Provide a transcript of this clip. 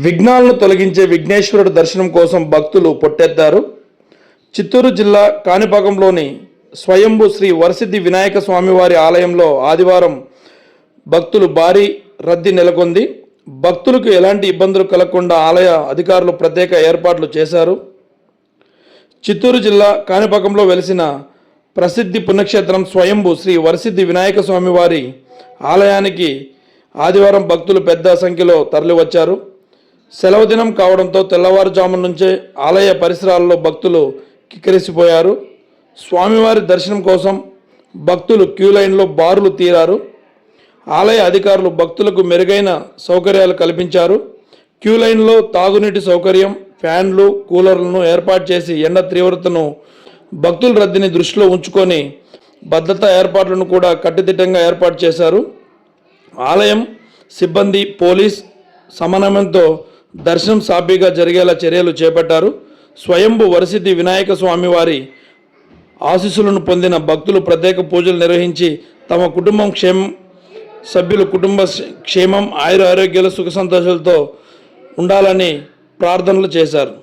విఘ్నాలను తొలగించే విఘ్నేశ్వరుడు దర్శనం కోసం భక్తులు పొట్టెత్తారు. చిత్తూరు జిల్లా కాణిపాకంలోని స్వయంభూ శ్రీ వరసిద్ధి వినాయక స్వామివారి ఆలయంలో ఆదివారం భక్తులు భారీ రద్దీ నెలకొంది. భక్తులకు ఎలాంటి ఇబ్బందులు కలగకుండా ఆలయ అధికారులు ప్రత్యేక ఏర్పాట్లు చేశారు. చిత్తూరు జిల్లా కాణిపాకంలో వెలిసిన ప్రసిద్ధి పుణ్యక్షేత్రం స్వయంభూ శ్రీ వరసిద్ధి వినాయక స్వామివారి ఆలయానికి ఆదివారం భక్తులు పెద్ద సంఖ్యలో తరలివచ్చారు. సెలవు దినం కావడంతో తెల్లవారుజాము నుంచే ఆలయ పరిసరాల్లో భక్తులు కిక్కిరిసిపోయారు. స్వామివారి దర్శనం కోసం భక్తులు క్యూ లైన్లో బారులు తీరారు. ఆలయ అధికారులు భక్తులకు మెరుగైన సౌకర్యాలు కల్పించారు. క్యూ లైన్లో తాగునీటి సౌకర్యం, ఫ్యాన్లు, కూలర్లను ఏర్పాటు చేసి ఎండ తీవ్రతను భక్తుల రద్దీని దృష్టిలో ఉంచుకొని భద్రతా ఏర్పాట్లను కూడా కట్టుదిట్టంగా ఏర్పాటు చేశారు. ఆలయం సిబ్బంది, పోలీస్ సమన్వయంతో దర్శనం సాఫీగా జరిగేలా చర్యలు చేపట్టారు. స్వయంభూ వరసిద్ధి వినాయక స్వామివారి ఆశీస్సులను పొందిన భక్తులు ప్రత్యేక పూజలు నిర్వహించి తమ సభ్యుల కుటుంబ క్షేమం, ఆయుర ఆరోగ్యాలు, సుఖ సంతోషాలతో ఉండాలని ప్రార్థనలు చేశారు.